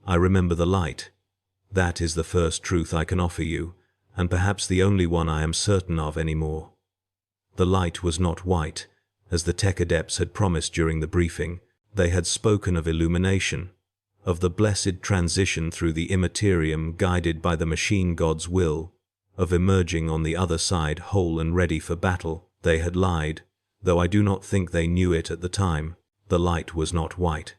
I remember the light. That is the first truth I can offer you, and perhaps the only one I am certain of anymore. The light was not white, as the tech adepts had promised during the briefing. They had spoken of illumination, of the blessed transition through the Imperium guided by the machine god's will, of emerging on the other side whole and ready for battle. They had lied, though I do not think they knew it at the time. The light was not white.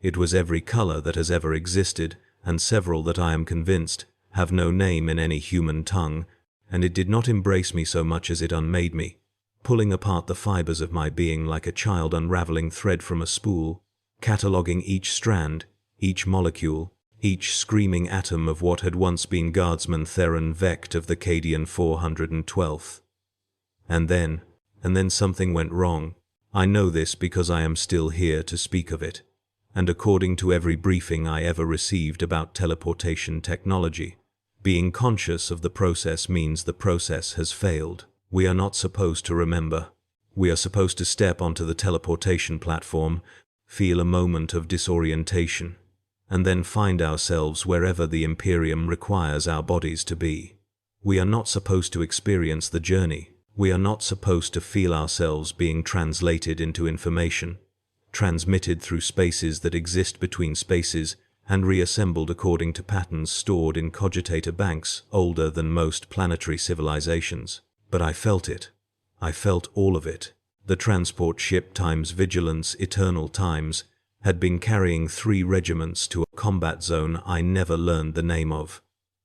It was every color that has ever existed, and several that I am convinced have no name in any human tongue, and it did not embrace me so much as it unmade me, pulling apart the fibers of my being like a child unraveling thread from a spool, cataloguing each strand, each molecule, each screaming atom of what had once been Guardsman Theron Vecht of the Cadian 412th. And then something went wrong. I know this because I am still here to speak of it, and according to every briefing I ever received about teleportation technology, being conscious of the process means the process has failed. We are not supposed to remember. We are supposed to step onto the teleportation platform, feel a moment of disorientation, and then find ourselves wherever the Imperium requires our bodies to be. We are not supposed to experience the journey. We are not supposed to feel ourselves being translated into information, transmitted through spaces that exist between spaces, and reassembled according to patterns stored in cogitator banks older than most planetary civilizations. But I felt it. I felt all of it. The transport ship times Vigilance Eternal Times had been carrying 3 regiments to a combat zone I never learned the name of.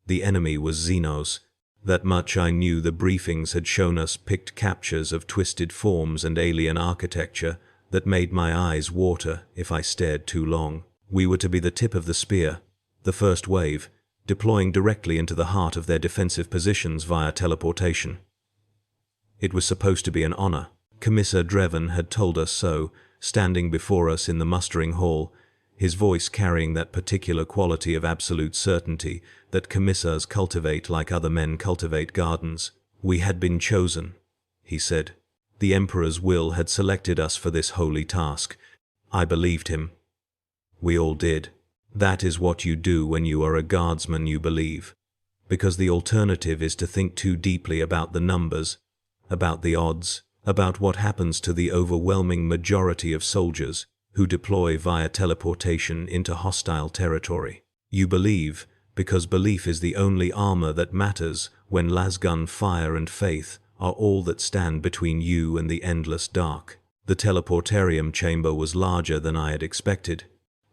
The enemy was Xenos. That much I knew. The briefings had shown us picked captures of twisted forms and alien architecture that made my eyes water if I stared too long. We were to be the tip of the spear, the first wave, deploying directly into the heart of their defensive positions via teleportation. It was supposed to be an honor. Commissar Dreven had told us so, standing before us in the mustering hall, his voice carrying that particular quality of absolute certainty that commissars cultivate like other men cultivate gardens. We had been chosen, he said. The Emperor's will had selected us for this holy task. I believed him. We all did. That is what you do when you are a guardsman, you believe. Because the alternative is to think too deeply about the numbers, about the odds, about what happens to the overwhelming majority of soldiers who deploy via teleportation into hostile territory. You believe because belief is the only armor that matters when lasgun fire and faith are all that stand between you and the endless dark. The teleportarium chamber was larger than I had expected.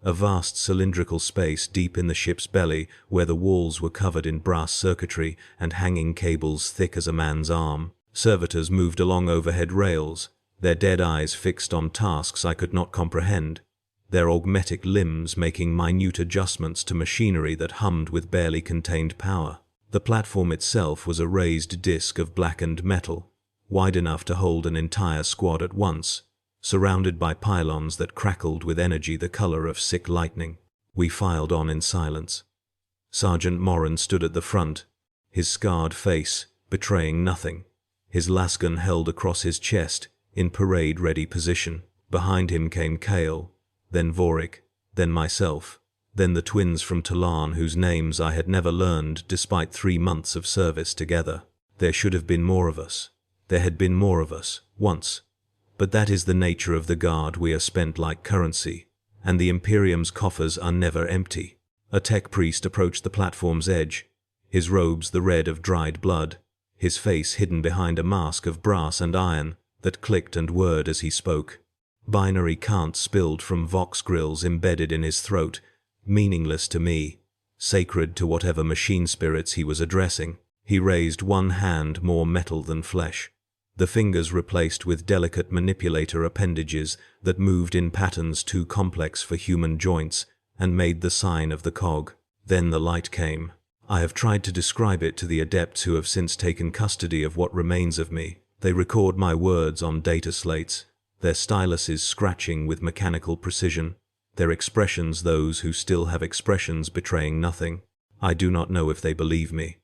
A vast cylindrical space deep in the ship's belly where the walls were covered in brass circuitry and hanging cables thick as a man's arm. Servitors moved along overhead rails, their dead eyes fixed on tasks I could not comprehend, their augmetic limbs making minute adjustments to machinery that hummed with barely contained power. The platform itself was a raised disc of blackened metal, wide enough to hold an entire squad at once, surrounded by pylons that crackled with energy the color of sick lightning. We filed on in silence. Sergeant Moran stood at the front, his scarred face betraying nothing, his lasgun held across his chest in parade-ready position. Behind him came Kale, then Vorik, then myself, then the twins from Talan whose names I had never learned despite 3 months of service together. There should have been more of us. There had been more of us, once. But that is the nature of the Guard. We are spent like currency, and the Imperium's coffers are never empty. A tech priest approached the platform's edge, his robes the red of dried blood, his face hidden behind a mask of brass and iron that clicked and whirred as he spoke. Binary cant spilled from vox grills embedded in his throat, meaningless to me, sacred to whatever machine spirits he was addressing. He raised one hand more metal than flesh, the fingers replaced with delicate manipulator appendages that moved in patterns too complex for human joints and made the sign of the cog. Then the light came. I have tried to describe it to the adepts who have since taken custody of what remains of me. They record my words on data slates, their styluses scratching with mechanical precision, their expressions those who still have expressions betraying nothing. I do not know if they believe me.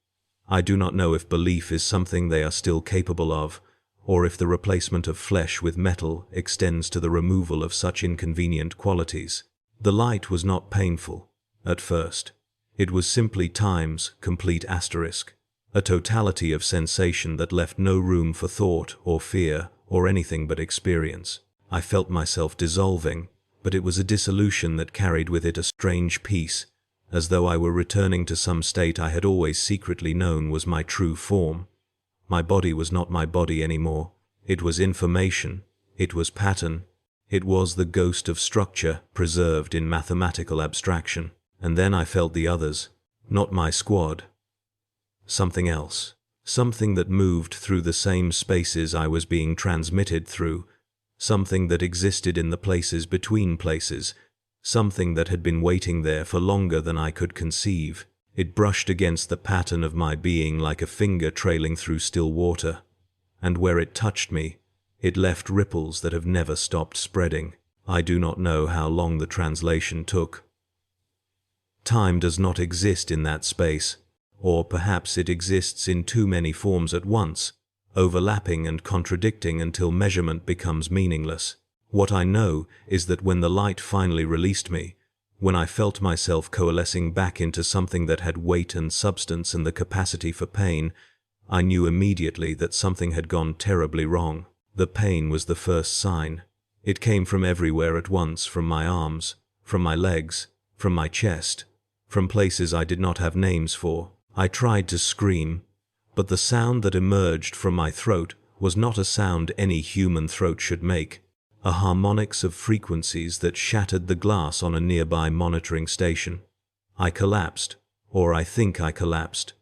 I do not know if belief is something they are still capable of, or if the replacement of flesh with metal extends to the removal of such inconvenient qualities. The light was not painful. At first, it was simply time's complete asterisk, a totality of sensation that left no room for thought or fear or anything but experience. I felt myself dissolving, but it was a dissolution that carried with it a strange peace, as though I were returning to some state I had always secretly known was my true form. My body was not my body anymore. It was information. It was pattern. It was the ghost of structure preserved in mathematical abstraction. And then I felt the others, not my squad. Something else. Something that moved through the same spaces I was being transmitted through. Something that existed in the places between places. Something that had been waiting there for longer than I could conceive. It brushed against the pattern of my being like a finger trailing through still water. And where it touched me, it left ripples that have never stopped spreading. I do not know how long the translation took. Time does not exist in that space, or perhaps it exists in too many forms at once, overlapping and contradicting until measurement becomes meaningless. What I know is that when the light finally released me, when I felt myself coalescing back into something that had weight and substance and the capacity for pain, I knew immediately that something had gone terribly wrong. The pain was the first sign. It came from everywhere at once, from my arms, from my legs, from my chest, from places I did not have names for. I tried to scream, but the sound that emerged from my throat was not a sound any human throat should make, a harmonics of frequencies that shattered the glass on a nearby monitoring station. I collapsed, or I think I collapsed.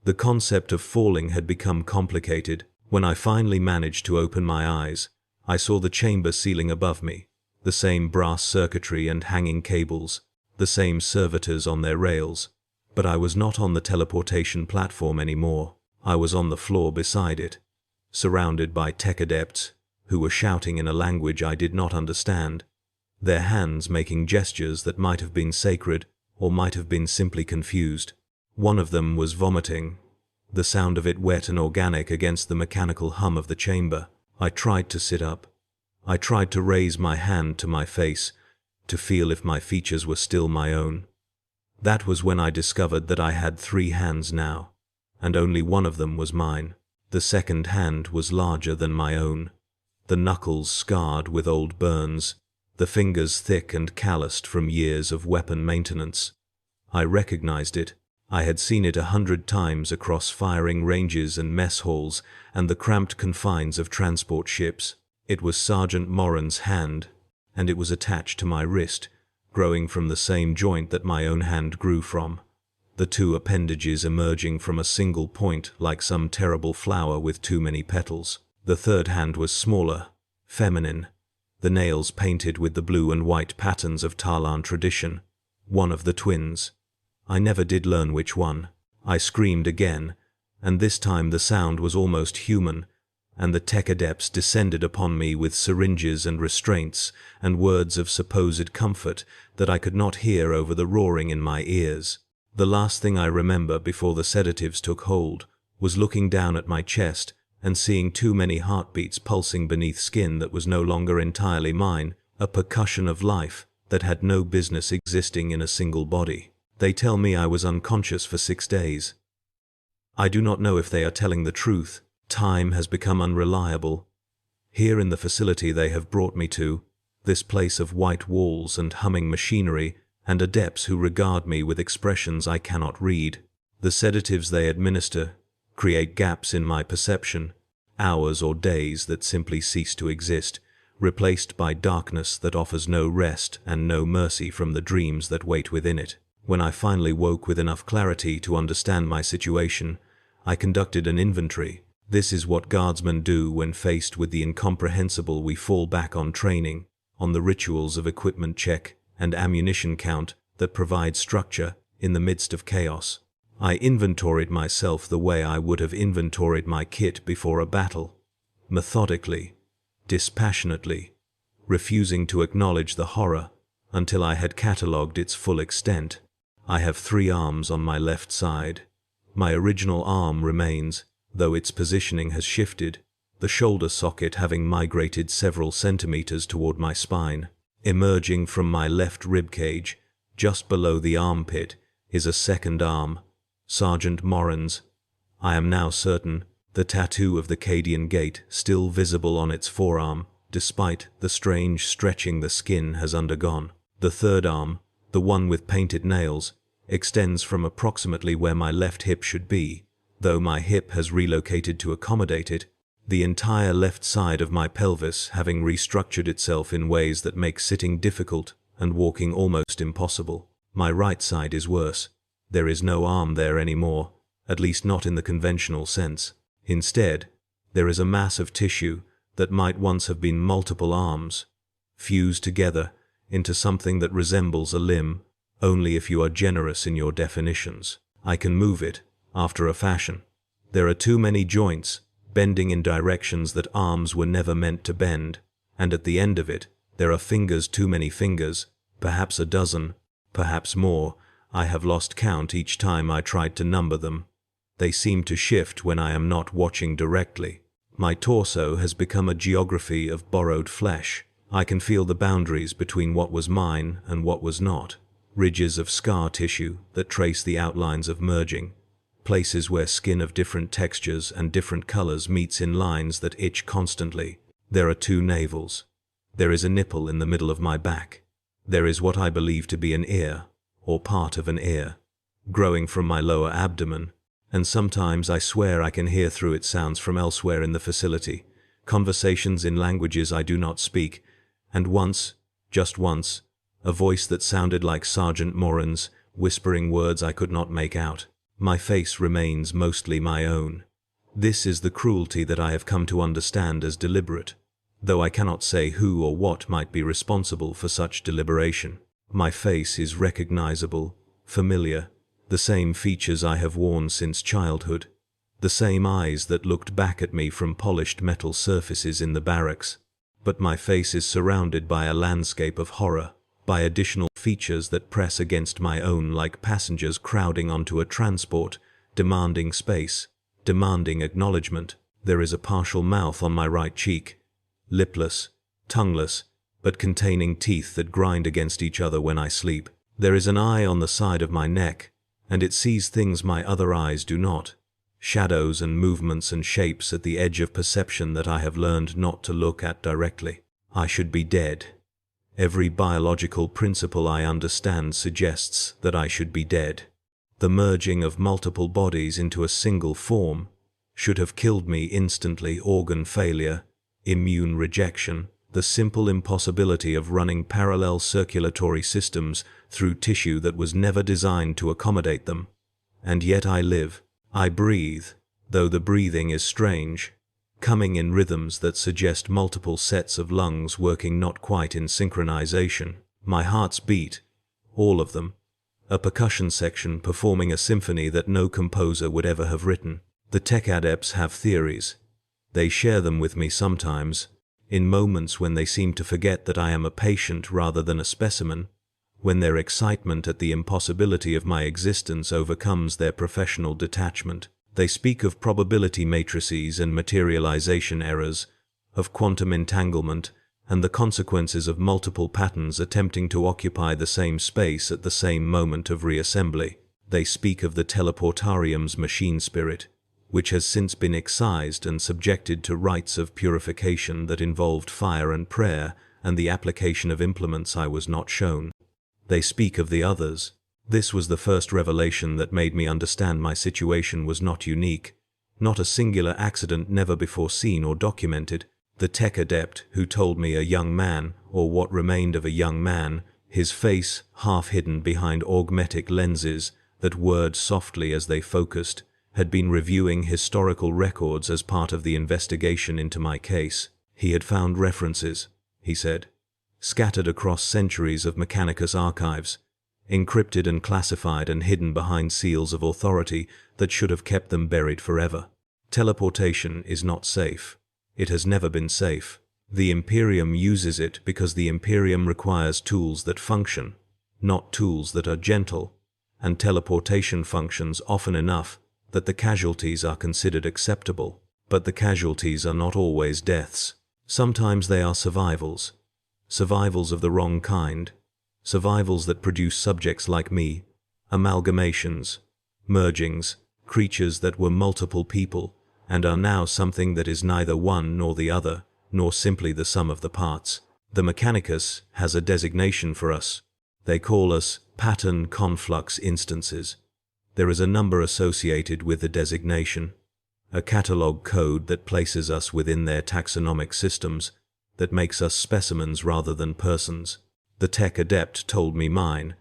The concept of falling had become complicated. When I finally managed to open my eyes, I saw the chamber ceiling above me, the same brass circuitry and hanging cables, the same servitors on their rails, but I was not on the teleportation platform anymore. I was on the floor beside it, surrounded by tech adepts who were shouting in a language I did not understand, their hands making gestures that might have been sacred or might have been simply confused. One of them was vomiting, the sound of it wet and organic against the mechanical hum of the chamber. I tried to sit up. I tried to raise my hand to my face, to feel if my features were still my own. That was when I discovered that I had 3 hands now, and only one of them was mine. The second hand was larger than my own, the knuckles scarred with old burns, the fingers thick and calloused from years of weapon maintenance. I recognized it. I had seen it 100 times across firing ranges and mess halls and the cramped confines of transport ships. It was Sergeant Moran's hand, and it was attached to my wrist, growing from the same joint that my own hand grew from, the 2 appendages emerging from a single point like some terrible flower with too many petals. The third hand was smaller, feminine, the nails painted with the blue and white patterns of Talan tradition, one of the twins. I never did learn which one. I screamed again, and this time the sound was almost human, and the tech adepts descended upon me with syringes and restraints and words of supposed comfort that I could not hear over the roaring in my ears. The last thing I remember before the sedatives took hold was looking down at my chest and seeing too many heartbeats pulsing beneath skin that was no longer entirely mine, a percussion of life that had no business existing in a single body. They tell me I was unconscious for 6 days. I do not know if they are telling the truth. Time has become unreliable. Here in the facility they have brought me to, this place of white walls and humming machinery and adepts who regard me with expressions I cannot read. The sedatives they administer create gaps in my perception, hours or days that simply cease to exist, replaced by darkness that offers no rest and no mercy from the dreams that wait within it. When I finally woke with enough clarity to understand my situation, I conducted an inventory. This is what guardsmen do when faced with the incomprehensible. We fall back on training, on the rituals of equipment check and ammunition count that provide structure in the midst of chaos. I inventoried myself the way I would have inventoried my kit before a battle, methodically, dispassionately, refusing to acknowledge the horror until I had catalogued its full extent. I have 3 arms on my left side. My original arm remains, though its positioning has shifted, the shoulder socket having migrated several centimeters toward my spine. Emerging from my left ribcage, Just below the armpit is a second arm, Sergeant Moran's. I am now certain, the tattoo of the Cadian Gate still visible on its forearm, despite the strange stretching the skin has undergone. The third arm, the one with painted nails, extends from approximately where my left hip should be, though my hip has relocated to accommodate it, the entire left side of my pelvis having restructured itself in ways that make sitting difficult and walking almost impossible. My right side is worse. There is no arm there anymore, at least not in the conventional sense. Instead, there is a mass of tissue that might once have been multiple arms, fused together into something that resembles a limb, only if you are generous in your definitions. I can move it, after a fashion. There are too many joints, bending in directions that arms were never meant to bend, and at the end of it, there are fingers, too many fingers, perhaps a dozen, perhaps more. I have lost count each time I tried to number them. They seem to shift when I am not watching directly. My torso has become a geography of borrowed flesh. I can feel the boundaries between what was mine and what was not. Ridges of scar tissue that trace the outlines of merging. Places where skin of different textures and different colors meets in lines that itch constantly. There are two navels. There is a nipple in the middle of my back. There is what I believe to be an ear, or part of an ear, growing from my lower abdomen, and sometimes I swear I can hear through it sounds from elsewhere in the facility, conversations in languages I do not speak, and once, just once, a voice that sounded like Sergeant Moran's, whispering words I could not make out. My face remains mostly my own. This is the cruelty that I have come to understand as deliberate, though I cannot say who or what might be responsible for such deliberation. My face is recognizable, familiar, the same features I have worn since childhood, the same eyes that looked back at me from polished metal surfaces in the barracks. But my face is surrounded by a landscape of horror, by additional features that press against my own like passengers crowding onto a transport, demanding space, demanding acknowledgement. There is a partial mouth on my right cheek, lipless, tongueless, but containing teeth that grind against each other when I sleep. There is an eye on the side of my neck, and it sees things my other eyes do not. Shadows and movements and shapes at the edge of perception that I have learned not to look at directly. I should be dead. Every biological principle I understand suggests that I should be dead. The merging of multiple bodies into a single form should have killed me instantly. Organ failure, immune rejection, the simple impossibility of running parallel circulatory systems through tissue that was never designed to accommodate them. And yet I live. I breathe, though the breathing is strange, coming in rhythms that suggest multiple sets of lungs working not quite in synchronization. My heart's beat, all of them, a percussion section performing a symphony that no composer would ever have written. The tech adepts have theories. They share them with me sometimes, in moments when they seem to forget that I am a patient rather than a specimen, when their excitement at the impossibility of my existence overcomes their professional detachment. They speak of probability matrices and materialization errors, of quantum entanglement, and the consequences of multiple patterns attempting to occupy the same space at the same moment of reassembly. They speak of the teleportarium's machine spirit, which has since been excised and subjected to rites of purification that involved fire and prayer and the application of implements I was not shown. They speak of the others. This was the first revelation that made me understand my situation was not unique, not a singular accident never before seen or documented. The tech adept who told me a young man, or what remained of a young man, his face half hidden behind augmetic lenses that whirred softly as they focused, had been reviewing historical records as part of the investigation into my case. He had found references, he said, scattered across centuries of Mechanicus archives, encrypted and classified and hidden behind seals of authority that should have kept them buried forever. Teleportation is not safe. It has never been safe. The Imperium uses it because the Imperium requires tools that function, not tools that are gentle, and teleportation functions often enough that the casualties are considered acceptable. But the casualties are not always deaths. Sometimes they are survivals. Survivals of the wrong kind. survivals that produce subjects like me, amalgamations, mergings, creatures that were multiple people, and are now something that is neither one nor the other, nor simply the sum of the parts. The Mechanicus has a designation for us. They call us pattern conflux instances. There is a number associated with the designation, a catalog code that places us within their taxonomic systems, that makes us specimens rather than persons. The tech adept told me mine,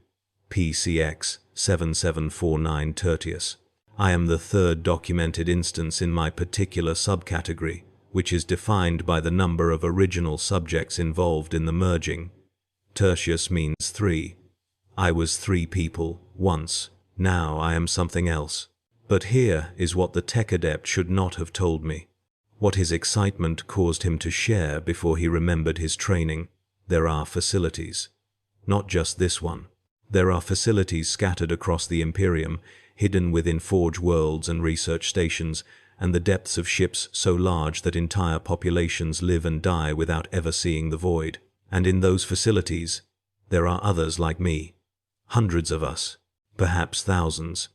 PCX 7749 Tertius. I am the third documented instance in my particular subcategory, which is defined by the number of original subjects involved in the merging. Tertius means 3. I was 3 people, once. Now I am something else. But here is what the tech adept should not have told me. What his excitement caused him to share before he remembered his training. There are facilities. Not just this one. There are facilities scattered across the Imperium, hidden within forge worlds and research stations, and the depths of ships so large that entire populations live and die without ever seeing the void. And in those facilities, there are others like me. Hundreds of us. Perhaps thousands.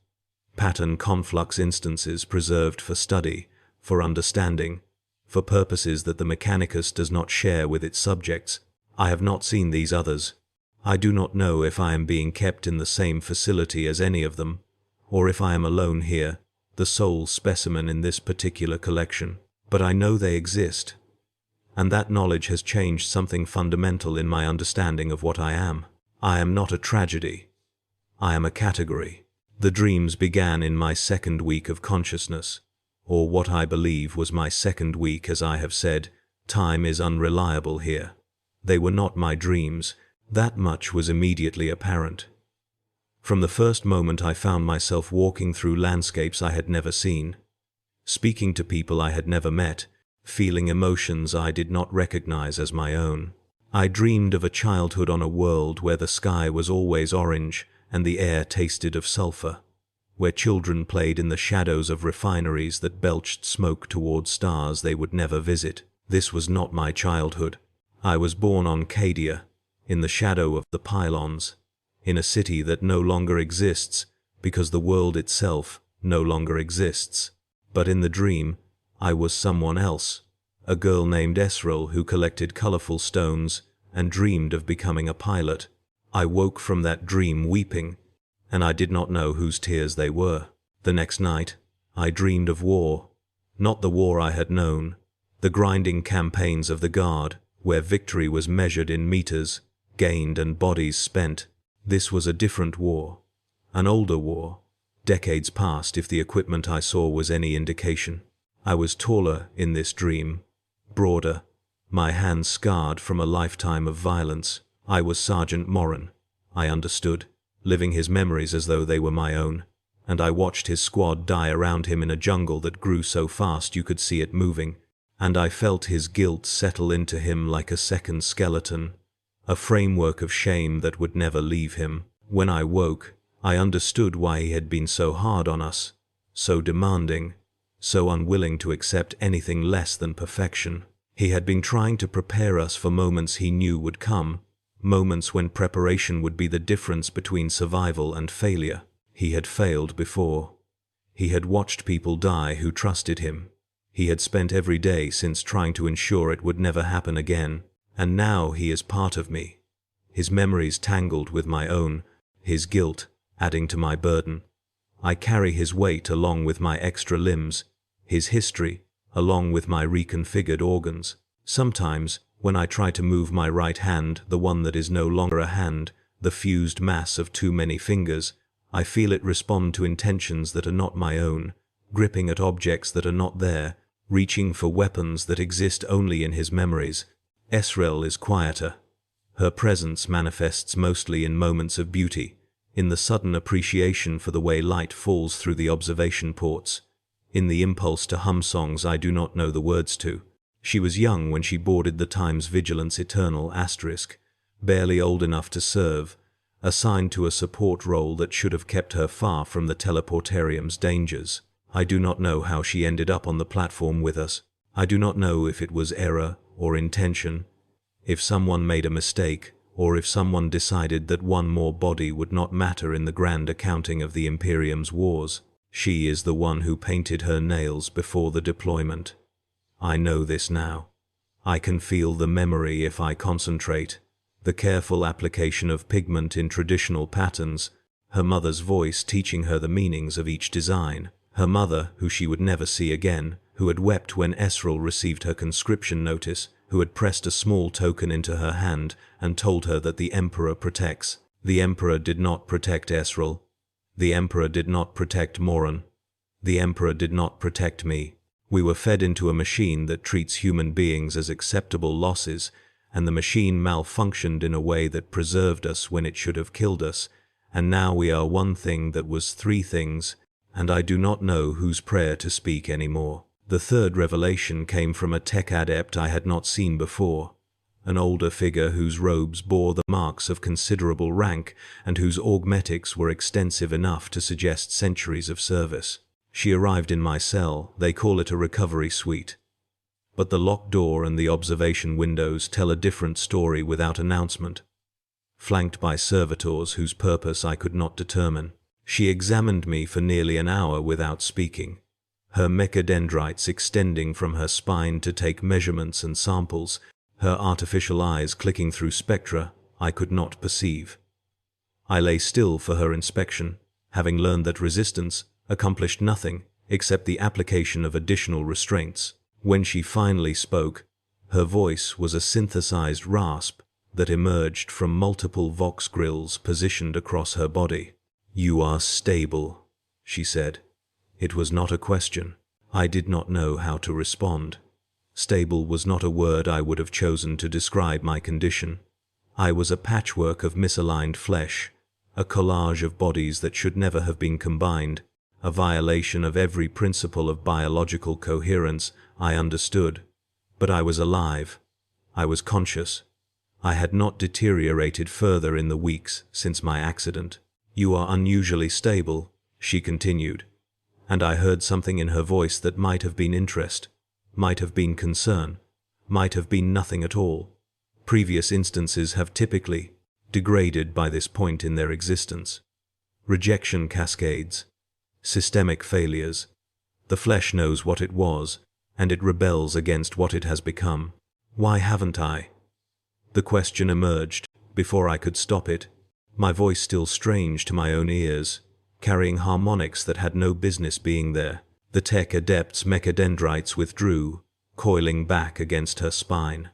Pattern conflux instances preserved for study, for understanding, for purposes that the Mechanicus does not share with its subjects. I have not seen these others. I do not know if I am being kept in the same facility as any of them, or if I am alone here, the sole specimen in this particular collection. But I know they exist, and that knowledge has changed something fundamental in my understanding of what I am. I am not a tragedy. I am a category. The dreams began in my second week of consciousness, or what I believe was my second week. As I have said, time is unreliable here. They were not my dreams. That much was immediately apparent. From the first moment I found myself walking through landscapes I had never seen, speaking to people I had never met, feeling emotions I did not recognize as my own. I dreamed of a childhood on a world where the sky was always orange and the air tasted of sulfur, where children played in the shadows of refineries that belched smoke toward stars they would never visit. This was not my childhood. I was born on Cadia, in the shadow of the pylons, in a city that no longer exists because the world itself no longer exists. But in the dream, I was someone else, a girl named Esrel who collected colorful stones and dreamed of becoming a pilot. I woke from that dream weeping, and I did not know whose tears they were. The next night, I dreamed of war, not the war I had known, the grinding campaigns of the Guard, where victory was measured in meters, gained and bodies spent. This was a different war, an older war, decades past if the equipment I saw was any indication. I was taller in this dream, broader, my hands scarred from a lifetime of violence. I was Sergeant Morin, I understood, living his memories as though they were my own, and I watched his squad die around him in a jungle that grew so fast you could see it moving, and I felt his guilt settle into him like a second skeleton, a framework of shame that would never leave him. When I woke, I understood why he had been so hard on us, so demanding, so unwilling to accept anything less than perfection. He had been trying to prepare us for moments he knew would come, moments when preparation would be the difference between survival and failure. He had failed before. He had watched people die who trusted him. He had spent every day since trying to ensure it would never happen again. And now he is part of me. His memories tangled with my own, his guilt adding to my burden. I carry his weight along with my extra limbs, his history along with my reconfigured organs. Sometimes, when I try to move my right hand, the one that is no longer a hand, the fused mass of too many fingers, I feel it respond to intentions that are not my own, gripping at objects that are not there, reaching for weapons that exist only in his memories. Esrel is quieter. Her presence manifests mostly in moments of beauty, in the sudden appreciation for the way light falls through the observation ports, in the impulse to hum songs I do not know the words to. She was young when she boarded the Times Vigilance Eternal *, barely old enough to serve, assigned to a support role that should have kept her far from the teleportarium's dangers. I do not know how she ended up on the platform with us. I do not know if it was error or intention, if someone made a mistake, or if someone decided that one more body would not matter in the grand accounting of the Imperium's wars. She is the one who painted her nails before the deployment. I know this now. I can feel the memory if I concentrate, the careful application of pigment in traditional patterns, her mother's voice teaching her the meanings of each design, her mother, who she would never see again, who had wept when Esrel received her conscription notice, who had pressed a small token into her hand and told her that the Emperor protects. The Emperor did not protect Esrel. The Emperor did not protect Moran. The Emperor did not protect me. We were fed into a machine that treats human beings as acceptable losses, and the machine malfunctioned in a way that preserved us when it should have killed us, and now we are one thing that was three things, and I do not know whose prayer to speak anymore. The third revelation came from a tech adept I had not seen before, an older figure whose robes bore the marks of considerable rank and whose augmetics were extensive enough to suggest centuries of service. She arrived in my cell. They call it a recovery suite. But the locked door and the observation windows tell a different story without announcement. Flanked by servitors whose purpose I could not determine, she examined me for nearly an hour without speaking, her mechadendrites extending from her spine to take measurements and samples, her artificial eyes clicking through spectra I could not perceive. I lay still for her inspection, having learned that resistance accomplished nothing except the application of additional restraints. When she finally spoke, her voice was a synthesized rasp that emerged from multiple vox grills positioned across her body. "You are stable," she said. It was not a question. I did not know how to respond. Stable was not a word I would have chosen to describe my condition. I was a patchwork of misaligned flesh, a collage of bodies that should never have been combined, a violation of every principle of biological coherence. I understood, but I was alive. I was conscious. I had not deteriorated further in the weeks since my accident. "You are unusually stable," she continued, and I heard something in her voice that might have been interest, might have been concern, might have been nothing at all. Previous instances have typically degraded by this point in their existence. Rejection cascades, systemic failures. The flesh knows what it was, and it rebels against what it has become. Why haven't I? The question emerged before I could stop it, my voice still strange to my own ears, carrying harmonics that had no business being there. The tech adept's mechadendrites withdrew, coiling back against her spine.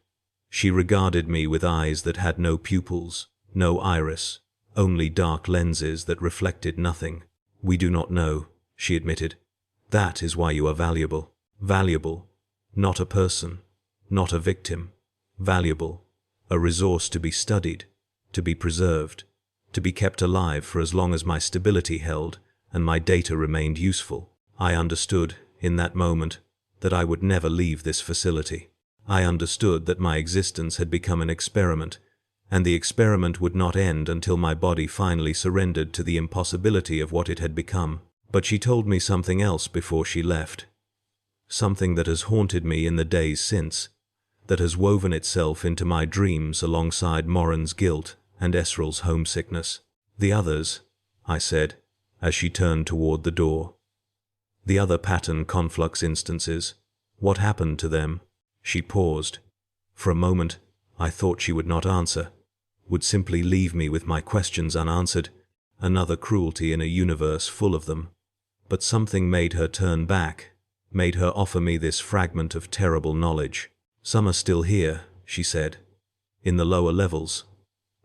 She regarded me with eyes that had no pupils, no iris, only dark lenses that reflected nothing. "We do not know," she admitted. "That is why you are valuable. Valuable. Not a person, not a victim. Valuable. A resource to be studied, to be preserved, to be kept alive for as long as my stability held and my data remained useful." I understood, in that moment, that I would never leave this facility. I understood that my existence had become an experiment, and the experiment would not end until my body finally surrendered to the impossibility of what it had become. But she told me something else before she left. Something that has haunted me in the days since, that has woven itself into my dreams alongside Moran's guilt and Esrel's homesickness. "The others," I said, as she turned toward the door. "The other pattern conflux instances. What happened to them?" She paused. For a moment, I thought she would not answer, would simply leave me with my questions unanswered, another cruelty in a universe full of them. But something made her turn back, made her offer me this fragment of terrible knowledge. "Some are still here," she said. "In the lower levels.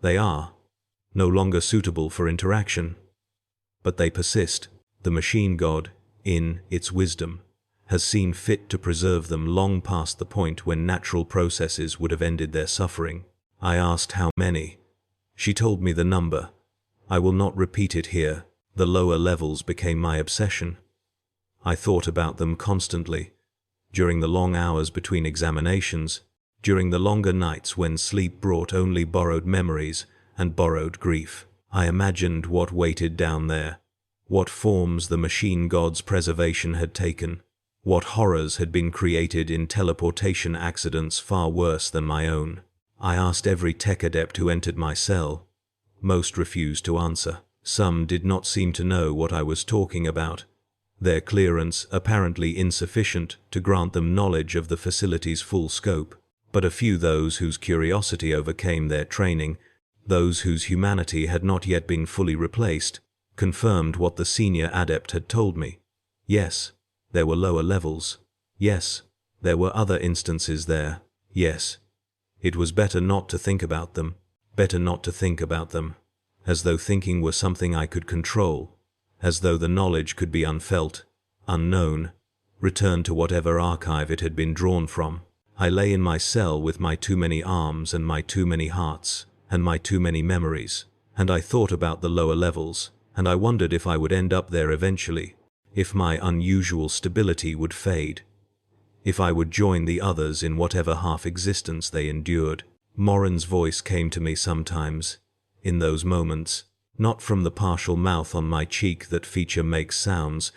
They are no longer suitable for interaction. But they persist. The machine god, in its wisdom, has seen fit to preserve them long past the point when natural processes would have ended their suffering." I asked how many. She told me the number. I will not repeat it here. The lower levels became my obsession. I thought about them constantly, during the long hours between examinations, during the longer nights when sleep brought only borrowed memories and borrowed grief. I imagined what waited down there, what forms the machine god's preservation had taken, what horrors had been created in teleportation accidents far worse than my own. I asked every tech adept who entered my cell. Most refused to answer. Some did not seem to know what I was talking about, their clearance apparently insufficient to grant them knowledge of the facility's full scope. But a few, those whose curiosity overcame their training, those whose humanity had not yet been fully replaced, confirmed what the senior adept had told me. Yes, there were lower levels. Yes, there were other instances there. Yes, it was better not to think about them, better not to think about them, as though thinking were something I could control, as though the knowledge could be unfelt, unknown, returned to whatever archive it had been drawn from. I lay in my cell with my too many arms and my too many hearts and my too many memories, and I thought about the lower levels, and I wondered if I would end up there eventually, if my unusual stability would fade, if I would join the others in whatever half-existence they endured. Morin's voice came to me sometimes, in those moments, not from the partial mouth on my cheek that feature makes sounds,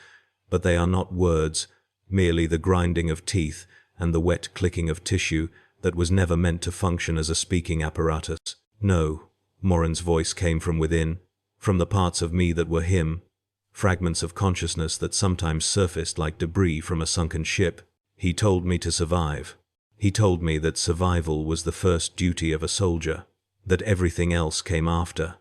but they are not words, merely the grinding of teeth and the wet clicking of tissue that was never meant to function as a speaking apparatus. No, Morin's voice came from within, from the parts of me that were him, fragments of consciousness that sometimes surfaced like debris from a sunken ship. He told me to survive. He told me that survival was the first duty of a soldier, that everything else came after,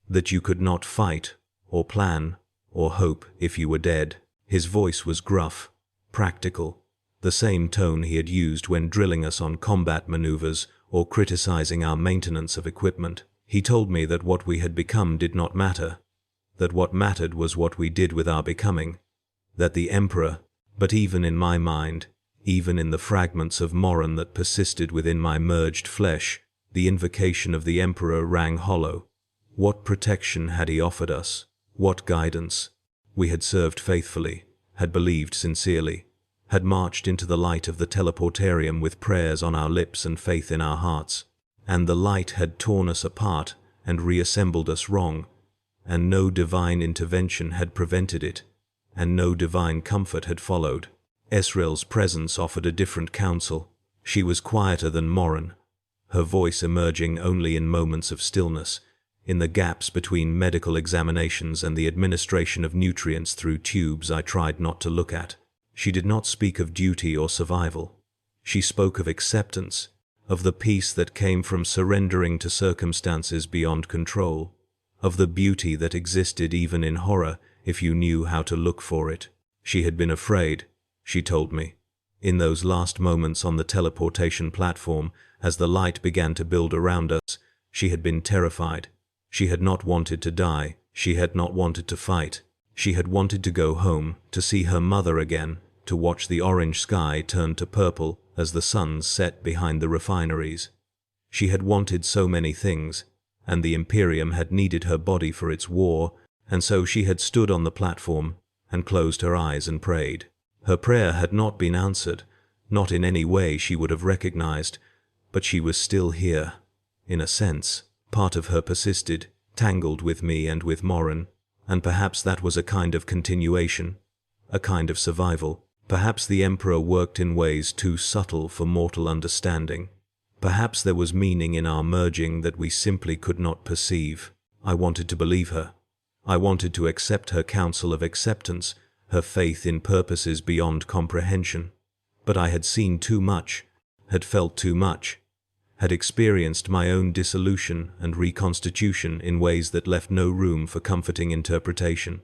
that you could not fight, or plan, or hope if you were dead. His voice was gruff, practical, the same tone he had used when drilling us on combat maneuvers or criticizing our maintenance of equipment. He told me that what we had become did not matter, that what mattered was what we did with our becoming, that the Emperor, but even in my mind, even in the fragments of Morin that persisted within my merged flesh, the invocation of the Emperor rang hollow. What protection had he offered us? What guidance? We had served faithfully, had believed sincerely, had marched into the light of the teleportarium with prayers on our lips and faith in our hearts, and the light had torn us apart and reassembled us wrong, and no divine intervention had prevented it, and no divine comfort had followed. Esrael's presence offered a different counsel. She was quieter than Morin, her voice emerging only in moments of stillness, in the gaps between medical examinations and the administration of nutrients through tubes I tried not to look at. She did not speak of duty or survival. She spoke of acceptance, of the peace that came from surrendering to circumstances beyond control, of the beauty that existed even in horror if you knew how to look for it. She had been afraid, she told me, in those last moments on the teleportation platform as the light began to build around us. She had been terrified. She had not wanted to die. She had not wanted to fight. She had wanted to go home, to see her mother again, to watch the orange sky turn to purple as the suns set behind the refineries. She had wanted so many things, and the Imperium had needed her body for its war, and so she had stood on the platform and closed her eyes and prayed. Her prayer had not been answered, not in any way she would have recognized, but she was still here, in a sense. Part of her persisted, tangled with me and with Morin, and perhaps that was a kind of continuation, a kind of survival. Perhaps the Emperor worked in ways too subtle for mortal understanding. Perhaps there was meaning in our merging that we simply could not perceive. I wanted to believe her. I wanted to accept her counsel of acceptance, her faith in purposes beyond comprehension. But I had seen too much, had felt too much, had experienced my own dissolution and reconstitution in ways that left no room for comforting interpretation.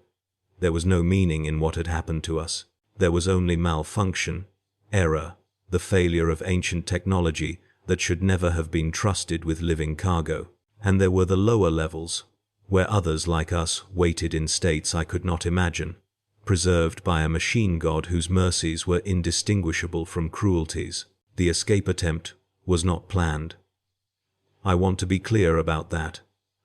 There was no meaning in what had happened to us. There was only malfunction, error, the failure of ancient technology that should never have been trusted with living cargo. And there were the lower levels, where others like us waited in states I could not imagine, preserved by a machine god whose mercies were indistinguishable from cruelties. The escape attempt was not planned. I want to be clear about that.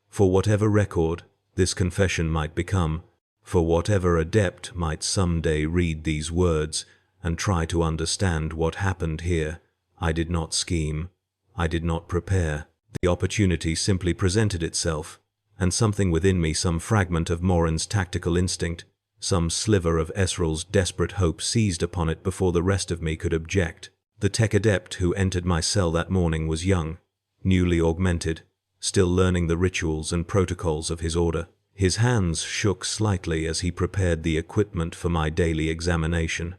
For whatever record this confession might become, for whatever adept might someday read these words and try to understand what happened here, I did not scheme. I did not prepare. The opportunity simply presented itself, and something within me, some fragment of Morin's tactical instinct, some sliver of Esrael's desperate hope seized upon it before the rest of me could object. The tech adept who entered my cell that morning was young, newly augmented, still learning the rituals and protocols of his order. His hands shook slightly as he prepared the equipment for my daily examination,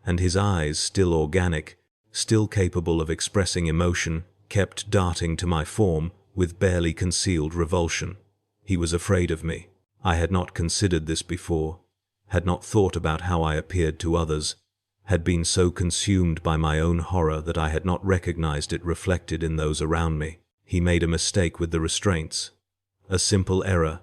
and his eyes, still organic, still capable of expressing emotion, kept darting to my form with barely concealed revulsion. He was afraid of me. I had not considered this before, had not thought about how I appeared to others, had been so consumed by my own horror that I had not recognized it reflected in those around me. He made a mistake with the restraints. A simple error,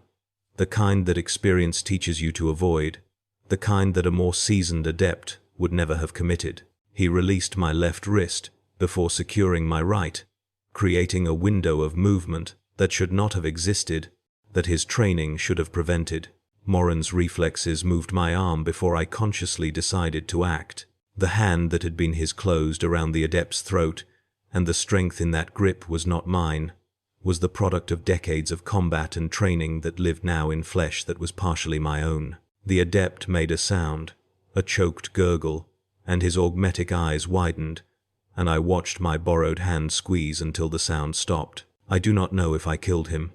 the kind that experience teaches you to avoid, the kind that a more seasoned adept would never have committed. He released my left wrist before securing my right, creating a window of movement that should not have existed, that his training should have prevented. Morin's reflexes moved my arm before I consciously decided to act. The hand that had been his closed around the adept's throat, and the strength in that grip was not mine, was the product of decades of combat and training that lived now in flesh that was partially my own. The adept made a sound, a choked gurgle, and his augmetic eyes widened, and I watched my borrowed hand squeeze until the sound stopped. I do not know if I killed him.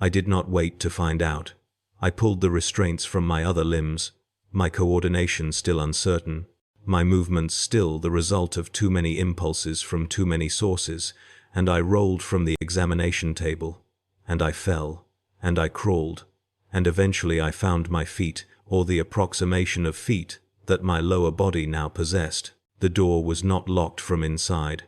I did not wait to find out. I pulled the restraints from my other limbs, my coordination still uncertain, my movements still the result of too many impulses from too many sources, and I rolled from the examination table, and I fell, and I crawled, and eventually I found my feet, or the approximation of feet that my lower body now possessed. The door was not locked from inside.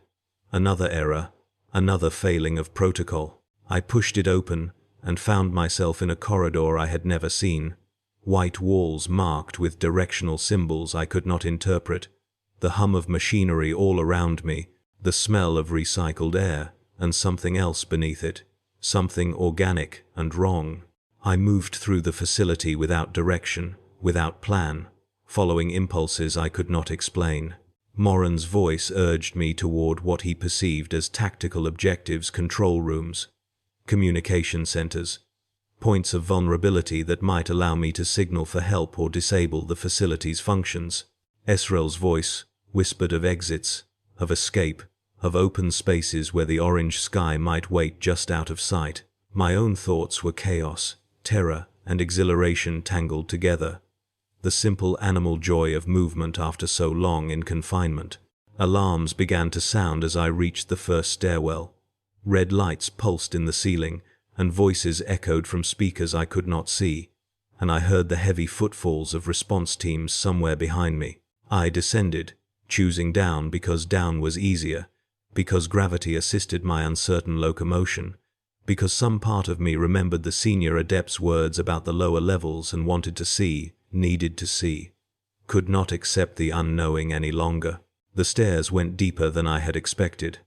Another error, another failing of protocol. I pushed it open and found myself in a corridor I had never seen. White walls marked with directional symbols I could not interpret, the hum of machinery all around me, the smell of recycled air, and something else beneath it, something organic and wrong. I moved through the facility without direction, without plan, following impulses I could not explain. Morin's voice urged me toward what he perceived as tactical objectives, control rooms, communication centers, points of vulnerability that might allow me to signal for help or disable the facility's functions. Esrael's voice whispered of exits, of escape, of open spaces where the orange sky might wait just out of sight. My own thoughts were chaos, terror, and exhilaration tangled together. The simple animal joy of movement after so long in confinement. Alarms began to sound as I reached the first stairwell. Red lights pulsed in the ceiling, and voices echoed from speakers I could not see, and I heard the heavy footfalls of response teams somewhere behind me. I descended, choosing down because down was easier, because gravity assisted my uncertain locomotion, because some part of me remembered the senior adept's words about the lower levels and wanted to see, needed to see, could not accept the unknowing any longer. The stairs went deeper than I had expected.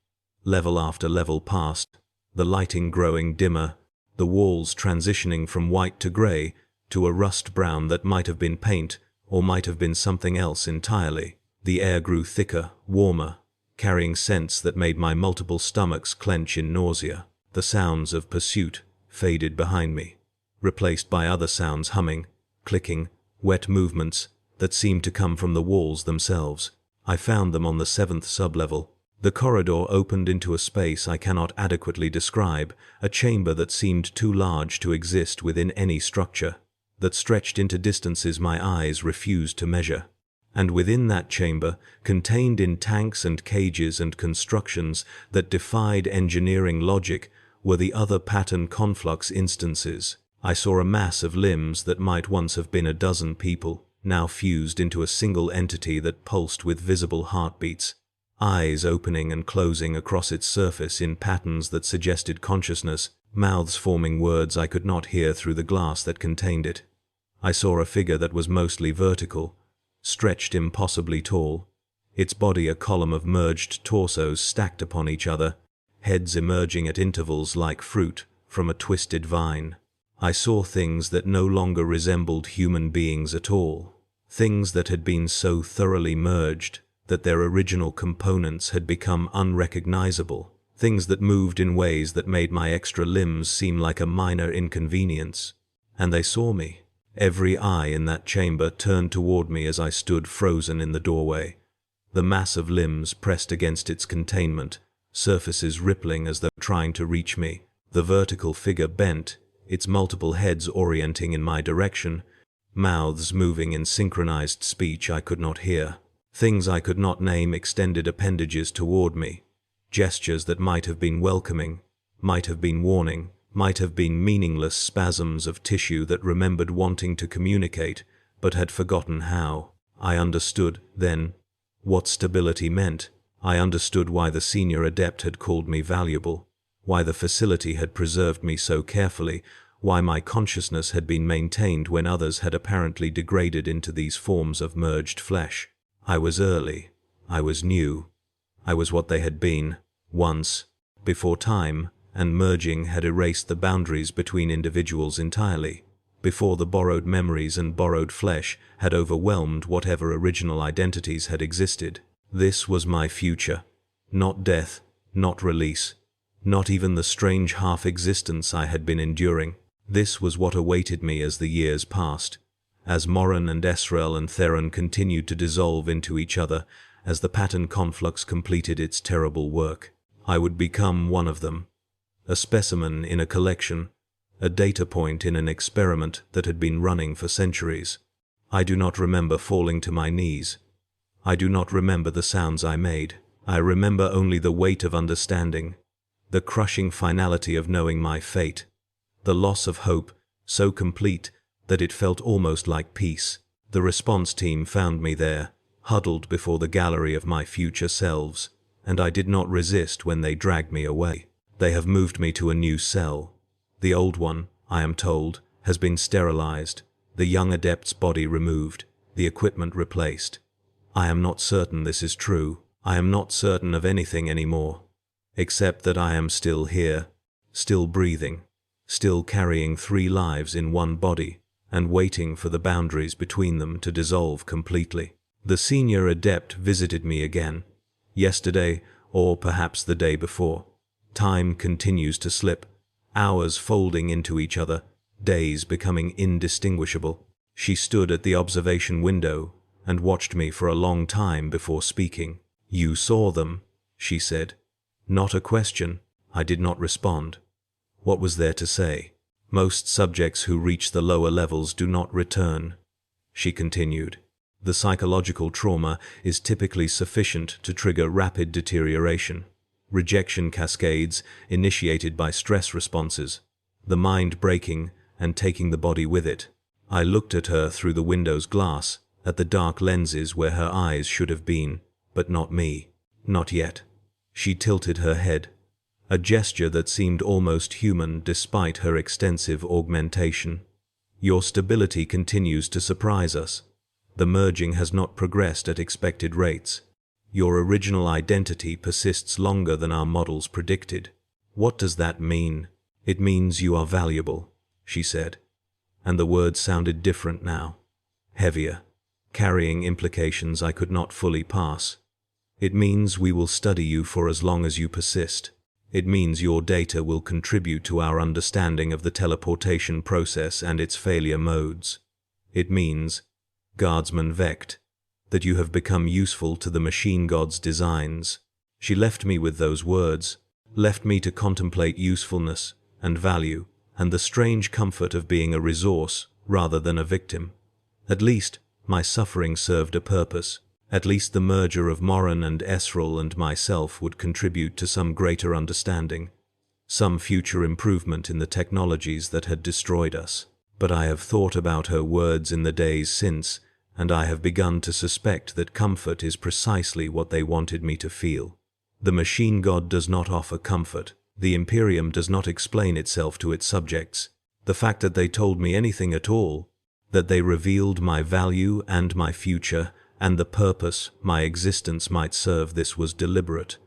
Level after level passed, the lighting growing dimmer, the walls transitioning from white to gray to a rust brown that might have been paint or might have been something else entirely. The air grew thicker, warmer, carrying scents that made my multiple stomachs clench in nausea. The sounds of pursuit faded behind me, replaced by other sounds, humming, clicking, wet movements that seemed to come from the walls themselves. I found them on the 7th sublevel. The corridor opened into a space I cannot adequately describe, a chamber that seemed too large to exist within any structure, that stretched into distances my eyes refused to measure. And within that chamber, contained in tanks and cages and constructions that defied engineering logic, were the other pattern conflux instances. I saw a mass of limbs that might once have been a dozen people, now fused into a single entity that pulsed with visible heartbeats, eyes opening and closing across its surface in patterns that suggested consciousness, mouths forming words I could not hear through the glass that contained it. I saw a figure that was mostly vertical, stretched impossibly tall, its body a column of merged torsos stacked upon each other, heads emerging at intervals like fruit from a twisted vine. I saw things that no longer resembled human beings at all, things that had been so thoroughly merged that their original components had become unrecognizable, things that moved in ways that made my extra limbs seem like a minor inconvenience. And they saw me. Every eye in that chamber turned toward me as I stood frozen in the doorway, the mass of limbs pressed against its containment, surfaces rippling as though trying to reach me. The vertical figure bent, its multiple heads orienting in my direction, mouths moving in synchronized speech I could not hear. Things I could not name extended appendages toward me, gestures that might have been welcoming, might have been warning, might have been meaningless spasms of tissue that remembered wanting to communicate, but had forgotten how. I understood, then, what stability meant. I understood why the senior adept had called me valuable, why the facility had preserved me so carefully, why my consciousness had been maintained when others had apparently degraded into these forms of merged flesh. I was early. I was new. I was what they had been, once, before time and merging had erased the boundaries between individuals entirely, before the borrowed memories and borrowed flesh had overwhelmed whatever original identities had existed. This was my future. Not death, not release, not even the strange half-existence I had been enduring. This was what awaited me as the years passed, as Morin and Esrel and Theron continued to dissolve into each other, as the pattern conflux completed its terrible work. I would become one of them, a specimen in a collection, a data point in an experiment that had been running for centuries. I do not remember falling to my knees. I do not remember the sounds I made. I remember only the weight of understanding, the crushing finality of knowing my fate, the loss of hope, so complete that it felt almost like peace. The response team found me there, huddled before the gallery of my future selves, and I did not resist when they dragged me away. They have moved me to a new cell. The old one, I am told, has been sterilized, the young adept's body removed, the equipment replaced. I am not certain this is true. I am not certain of anything anymore, except that I am still here, still breathing, still carrying 3 lives in one body, and waiting for the boundaries between them to dissolve completely. The senior adept visited me again, yesterday or perhaps the day before. Time continues to slip, hours folding into each other, days becoming indistinguishable. She stood at the observation window and watched me for a long time before speaking. "You saw them," she said. Not a question. I did not respond. What was there to say? "Most subjects who reach the lower levels do not return," she continued. "The psychological trauma is typically sufficient to trigger rapid deterioration. Rejection cascades initiated by stress responses, the mind breaking and taking the body with it." I looked at her through the window's glass, at the dark lenses where her eyes should have been, but not me. Not yet. She tilted her head, a gesture that seemed almost human despite her extensive augmentation. "Your stability continues to surprise us. The merging has not progressed at expected rates. Your original identity persists longer than our models predicted." "What does that mean?" "It means you are valuable," she said, and the words sounded different now, heavier, carrying implications I could not fully pass. "It means we will study you for as long as you persist. It means your data will contribute to our understanding of the teleportation process and its failure modes. It means, Guardsman Vect, that you have become useful to the machine god's designs." She left me with those words, left me to contemplate usefulness and value and the strange comfort of being a resource rather than a victim. At least, my suffering served a purpose. At least the merger of Morin and Esrel and myself would contribute to some greater understanding, some future improvement in the technologies that had destroyed us. But I have thought about her words in the days since, and I have begun to suspect that comfort is precisely what they wanted me to feel. The machine god does not offer comfort. The Imperium does not explain itself to its subjects. The fact that they told me anything at all, that they revealed my value and my future, and the purpose my existence might serve, this was deliberate.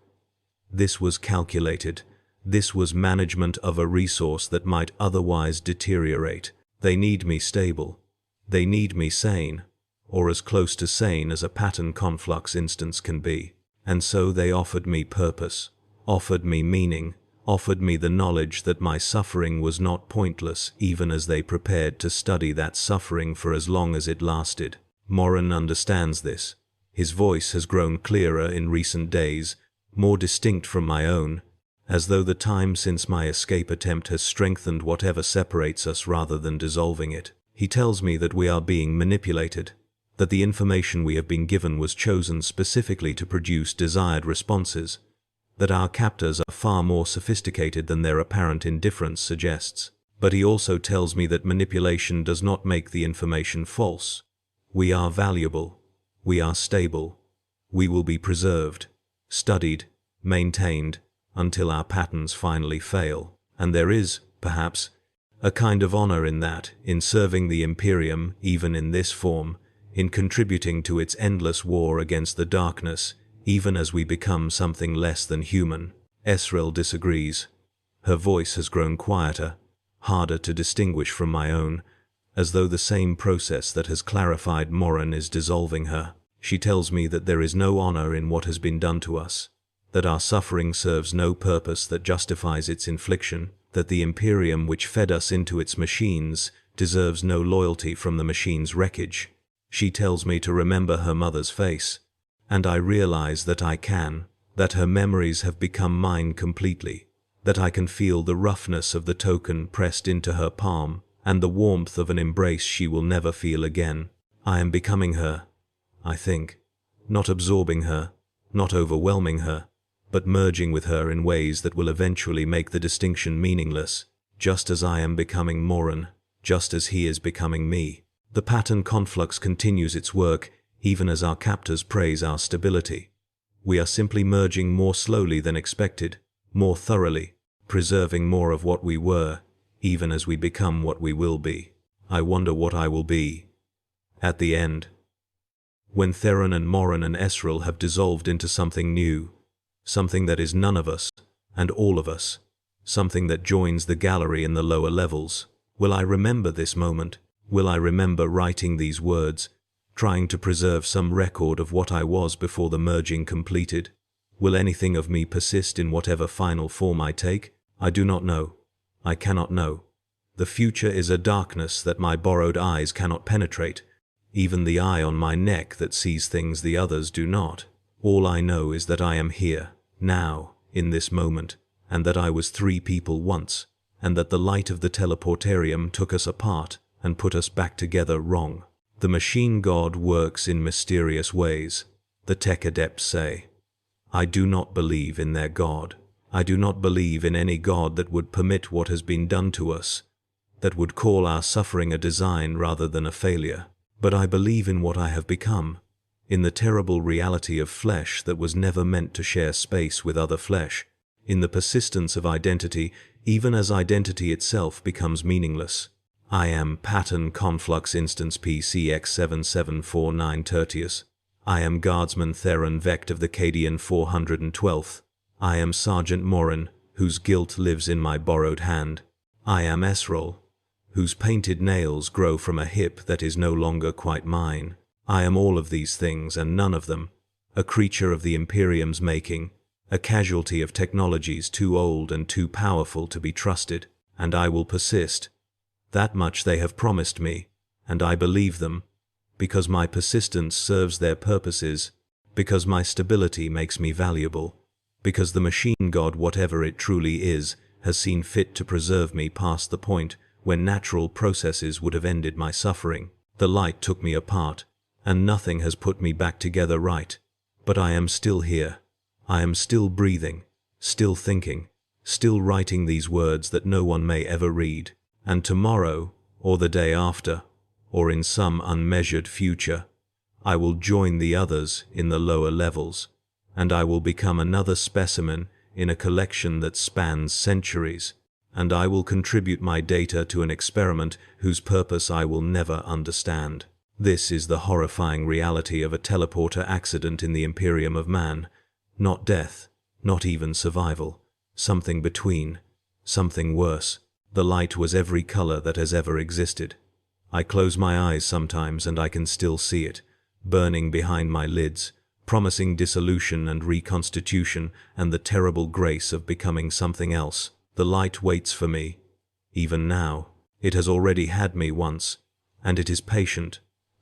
This was calculated. This was management of a resource that might otherwise deteriorate. They need me stable. They need me sane, or as close to sane as a pattern conflux instance can be. And so they offered me purpose, offered me meaning, offered me the knowledge that my suffering was not pointless, even as they prepared to study that suffering for as long as it lasted. Morin understands this. His voice has grown clearer in recent days, more distinct from my own, as though the time since my escape attempt has strengthened whatever separates us rather than dissolving it. He tells me that we are being manipulated, that the information we have been given was chosen specifically to produce desired responses, that our captors are far more sophisticated than their apparent indifference suggests. But he also tells me that manipulation does not make the information false. We are valuable. We are stable. We will be preserved, studied, maintained, until our patterns finally fail. And there is, perhaps, a kind of honor in that, in serving the Imperium, even in this form, in contributing to its endless war against the darkness, even as we become something less than human. Esrel disagrees. Her voice has grown quieter, harder to distinguish from my own, as though the same process that has clarified Morin is dissolving her. She tells me that there is no honor in what has been done to us, that our suffering serves no purpose that justifies its infliction, that the Imperium which fed us into its machines deserves no loyalty from the machine's wreckage. She tells me to remember her mother's face, and I realize that I can, that her memories have become mine completely, that I can feel the roughness of the token pressed into her palm, and the warmth of an embrace she will never feel again. I am becoming her, I think, not absorbing her, not overwhelming her, but merging with her in ways that will eventually make the distinction meaningless, just as I am becoming Morin, just as he is becoming me. The pattern conflux continues its work, even as our captors praise our stability. We are simply merging more slowly than expected, more thoroughly, preserving more of what we were, even as we become what we will be. I wonder what I will be at the end, when Theron and Morin and Esrel have dissolved into something new, something that is none of us, and all of us, something that joins the gallery in the lower levels. Will I remember this moment? Will I remember writing these words, trying to preserve some record of what I was before the merging completed? Will anything of me persist in whatever final form I take? I do not know. I cannot know. The future is a darkness that my borrowed eyes cannot penetrate, even the eye on my neck that sees things the others do not. All I know is that I am here, now, in this moment, and that I was 3 people once, and that the light of the teleportarium took us apart and put us back together wrong. The machine god works in mysterious ways, the tech adepts say. I do not believe in their god. I do not believe in any god that would permit what has been done to us, that would call our suffering a design rather than a failure. But I believe in what I have become, in the terrible reality of flesh that was never meant to share space with other flesh, in the persistence of identity even as identity itself becomes meaningless. I am Pattern Conflux Instance PCX7749 Tertius. I am Guardsman Theron Vecht of the Cadian 412th. I am Sergeant Morin, whose guilt lives in my borrowed hand. I am Esrel, whose painted nails grow from a hip that is no longer quite mine. I am all of these things and none of them, a creature of the Imperium's making, a casualty of technologies too old and too powerful to be trusted, and I will persist. That much they have promised me, and I believe them, because my persistence serves their purposes, because my stability makes me valuable, because the machine god, whatever it truly is, has seen fit to preserve me past the point when natural processes would have ended my suffering. The light took me apart, and nothing has put me back together right. But I am still here. I am still breathing, still thinking, still writing these words that no one may ever read. And tomorrow, or the day after, or in some unmeasured future, I will join the others in the lower levels, and I will become another specimen in a collection that spans centuries, and I will contribute my data to an experiment whose purpose I will never understand. This is the horrifying reality of a teleporter accident in the Imperium of man. Not death, not even survival. Something between, something worse. The light was every color that has ever existed. I close my eyes sometimes and I can still see it, burning behind my lids, promising dissolution and reconstitution and the terrible grace of becoming something else. The light waits for me, even now. It has already had me once, and it is patient,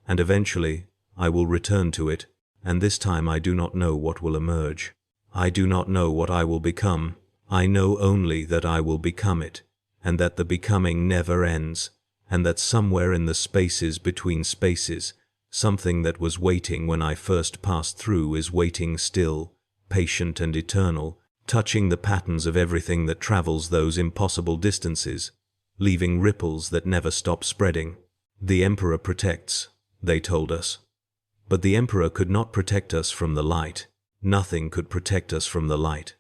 and eventually I will return to it, and this time I do not know what will emerge. I do not know what I will become. I know only that I will become it, and that the becoming never ends, and that somewhere in the spaces between spaces, something that was waiting when I first passed through is waiting still, patient and eternal, touching the patterns of everything that travels those impossible distances, leaving ripples that never stop spreading. The Emperor protects, they told us. But the Emperor could not protect us from the light. Nothing could protect us from the light.